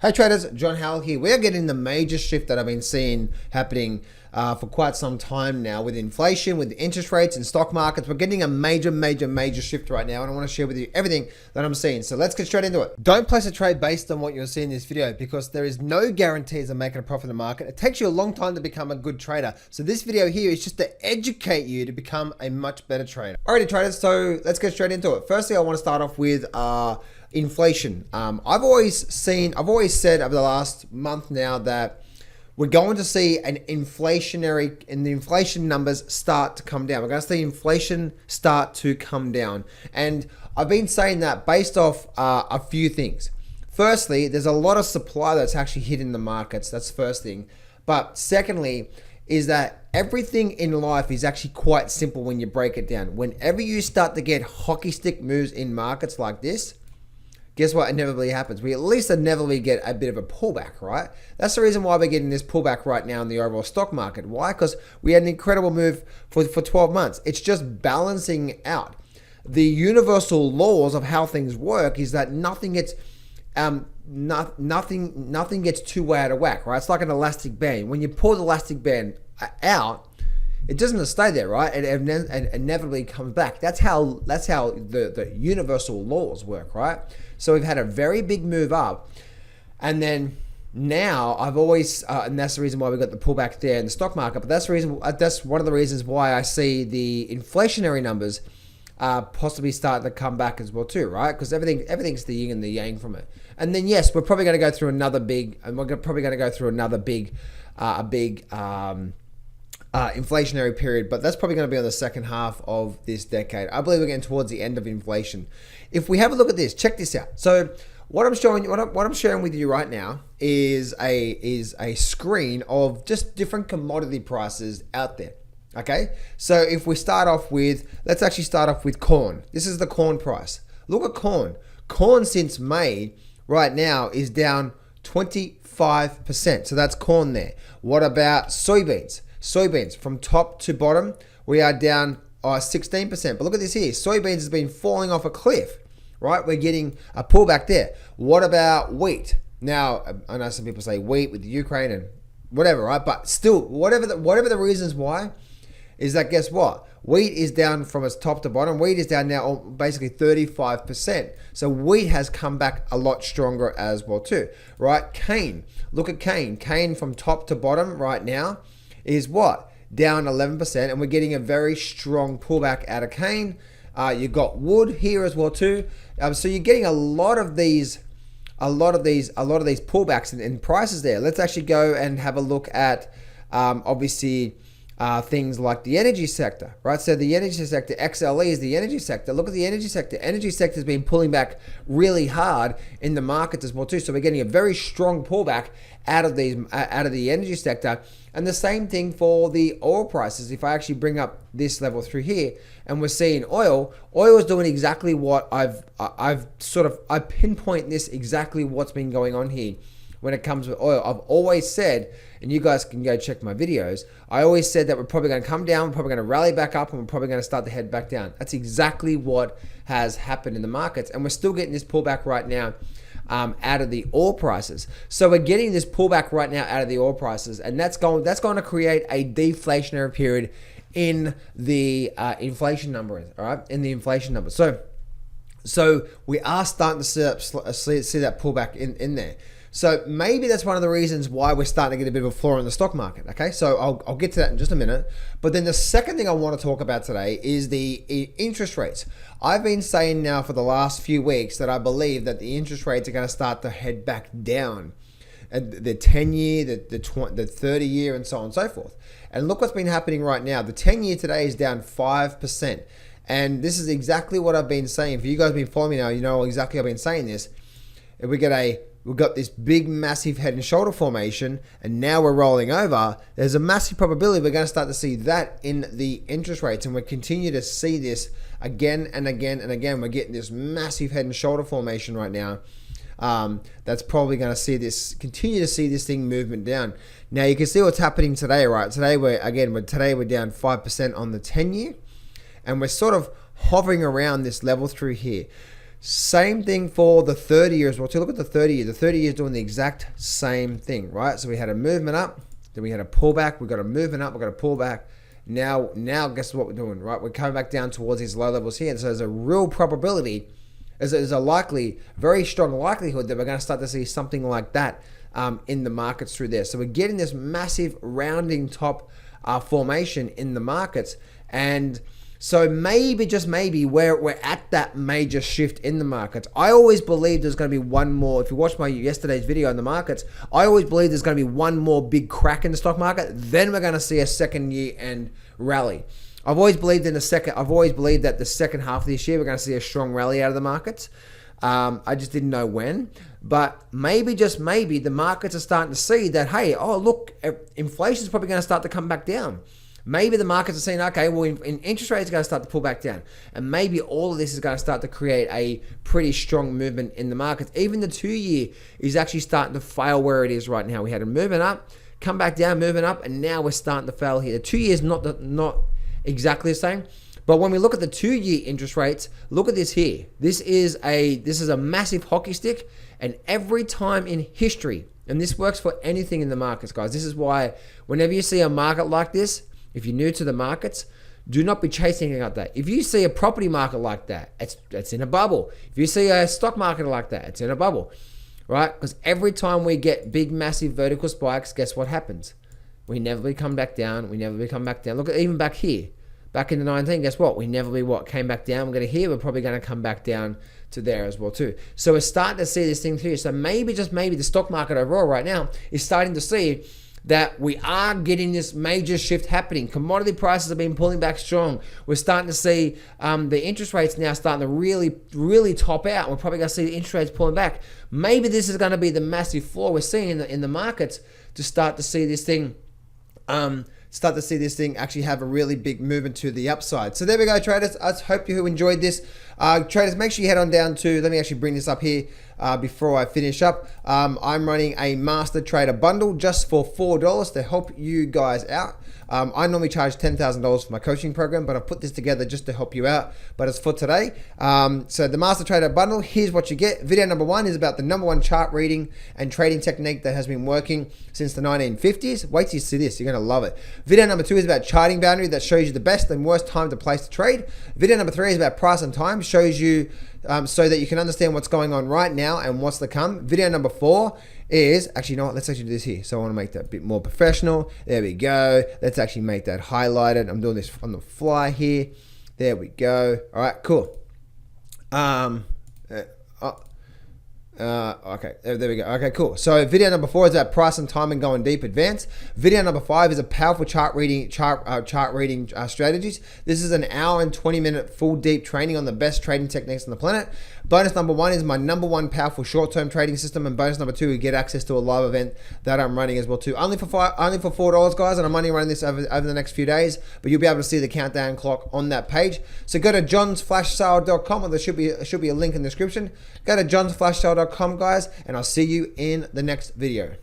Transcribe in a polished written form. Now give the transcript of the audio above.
Hey traders, John Howell here. We're getting the major shift that I've been seeing happening for quite some time now with inflation, with interest rates and stock markets. We're getting a major shift right now, and I want to share with you everything that I'm seeing. So let's get straight into it. Don't place a trade based on what you're seeing in this video because there is no guarantees of making a profit in the market. It takes you a long time to become a good trader. So this video here is just to educate you to become a much better trader. Alrighty traders, so let's get straight into it. Firstly, I want to start off with inflation. I've always said over the last month now that we're going to see the inflation numbers start to come down. We're going to see inflation start to come down. And I've been saying that based off a few things. Firstly, there's a lot of supply that's actually hitting the markets. That's the first thing. But secondly, is that everything in life is actually quite simple when you break it down. Whenever you start to get hockey stick moves in markets like this, guess what inevitably happens? We at least inevitably get a bit of a pullback, right? That's the reason why we're getting this pullback right now in the overall stock market. Why? Because we had an incredible move for 12 months. It's just balancing out. The universal laws of how things work is that nothing gets nothing gets too way out of whack, right? It's like an elastic band. When you pull the elastic band out, it doesn't stay there, right? It inevitably comes back. That's how the universal laws work, right? So we've had a very big move up, and then now I've always, and that's the reason why we got the pullback there in the stock market. But that's one of the reasons why I see the inflationary numbers possibly starting to come back as well too, right? Because everything's the yin and the yang from it. And then yes, we're probably going to go through another big, inflationary period, but that's probably going to be on the second half of this decade. I believe we're getting towards the end of inflation. If we have a look at this, check this out. So what I'm sharing with you right now is a screen of just different commodity prices out there. Okay, so if we start off with, let's actually start off with corn. This is the corn price. Look at corn. Corn since May right now is down 25%. So that's corn there. What about soybeans? Soybeans from top to bottom, we are down 16%. But look at this here. Soybeans has been falling off a cliff, right? We're getting a pullback there. What about wheat? Now, I know some people say wheat with Ukraine and whatever, right? But still, whatever the reasons why, is that guess what? Wheat is down from its top to bottom. Wheat is down now basically 35%. So wheat has come back a lot stronger as well too, right? Cane, look at cane. Cane from top to bottom right now is what? Down 11%, and we're getting a very strong pullback out of cane. You got wood here as well too. So you're getting a lot of these pullbacks in prices there. Let's actually go and have a look at obviously things like the energy sector, right? So the energy sector, XLE is the energy sector. Look at the energy sector. Energy sector has been pulling back really hard in the markets as well too. So we're getting a very strong pullback out of the energy sector. And the same thing for the oil prices. If I actually bring up this level through here, and we're seeing oil is doing exactly what I pinpoint this exactly what's been going on here. When it comes with oil, I've always said, and you guys can go check my videos, I always said that we're probably going to come down, we're probably going to rally back up, and we're probably going to start to head back down. That's exactly what has happened in the markets, and we're still getting this pullback right now out of the oil prices. So we're getting this pullback right now out of the oil prices, and that's going to create a deflationary period in the inflation number, all right? In the inflation number. So we are starting to see that pullback in there. So maybe that's one of the reasons why we're starting to get a bit of a floor in the stock market. Okay, so I'll get to that in just a minute. But then the second thing I want to talk about today is the interest rates. I've been saying now for the last few weeks that I believe that the interest rates are going to start to head back down. And the 10-year, the 30-year, and so on and so forth. And look what's been happening right now. The 10-year today is down 5%. And this is exactly what I've been saying. If you guys have been following me now, you know exactly I've been saying this. If we've got this big, massive head and shoulder formation, and now we're rolling over, there's a massive probability we're going to start to see that in the interest rates, and we continue to see this again and again and again. We're getting this massive head and shoulder formation right now. That's probably going to continue to see this thing movement down. Now you can see what's happening today, right? Today we're down 5% on the 10-year, and we're sort of hovering around this level through here. Same thing for the 30 year as well. So look at the 30 year. The 30 year is doing the exact same thing, right? So we had a movement up, then we had a pullback. We got a movement up, we got a pullback. Now guess what we're doing, right? We're coming back down towards these low levels here. And so there's a real probability, there's a very strong likelihood that we're going to start to see something like that in the markets through there. So we're getting this massive rounding top formation in the markets. And so maybe, just maybe, we're at that major shift in the markets. I always believe there's going to be one more. If you watched my yesterday's video on the markets, I always believe there's going to be one more big crack in the stock market. Then we're going to see a second year end rally. I've always believed that the second half of this year we're going to see a strong rally out of the markets. I just didn't know when. But maybe, just maybe, the markets are starting to see that, hey, oh, look, inflation is probably going to start to come back down. Maybe the markets are saying, okay, well, interest rates are going to start to pull back down. And maybe all of this is going to start to create a pretty strong movement in the markets. Even the 2 year is actually starting to fail where it is right now. We had a movement up, come back down, moving up, and now we're starting to fail here. The 2 year is not exactly the same. But when we look at the 2 year interest rates, look at this here. This is a massive hockey stick. And every time in history, and this works for anything in the markets, guys, this is why whenever you see a market like this, if you're new to the markets, do not be chasing anything like that. If you see a property market like that, it's in a bubble. If you see a stock market like that, it's in a bubble, right? Because every time we get big, massive vertical spikes, guess what happens? We never come back down. Look at even back here. Back in the 19, guess what? We never came back down. We're going to here. We're probably going to come back down to there as well too. So we're starting to see this thing through. So maybe, just maybe, the stock market overall right now is starting to see that we are getting this major shift happening. Commodity prices have been pulling back strong. We're starting to see the interest rates now starting to really, really top out. We're probably going to see the interest rates pulling back. Maybe this is going to be the massive floor we're seeing in the markets to start to see this thing actually have a really big movement to the upside. So there we go, traders. I hope you enjoyed this. Traders, make sure you head on down to, let me actually bring this up here before I finish up. I'm running a Master Trader bundle just for $4 to help you guys out. I normally charge $10,000 for my coaching program, but I've put this together just to help you out. But it's for today. So the Master Trader bundle, here's what you get. Video number 1 is about the #1 chart reading and trading technique that has been working since the 1950s. Wait till you see this, you're going to love it. Video number 2 is about charting boundary that shows you the best and worst time to place the trade. Video number 3 is about price and time, shows you so that you can understand what's going on right now and what's to come. Video number 4 is, actually, you know what, let's actually do this here. So I want to make that a bit more professional. There we go. Let's actually make that highlighted. I'm doing this on the fly here. There we go. All right, cool. Okay, there we go. Okay, cool. So video number 4 is about price and time and going deep advanced. Video number 5 is a powerful chart reading strategies. This is an hour and 20-minute full deep training on the best trading techniques on the planet. Bonus number 1 is my #1 powerful short-term trading system, and bonus number 2, you get access to a live event that I'm running as well too. Only for $4, guys, and I'm only running this over the next few days. But you'll be able to see the countdown clock on that page. So go to johnsflashsale.com, or there should be a link in the description. Go to johnsflashsale.com, guys, and I'll see you in the next video.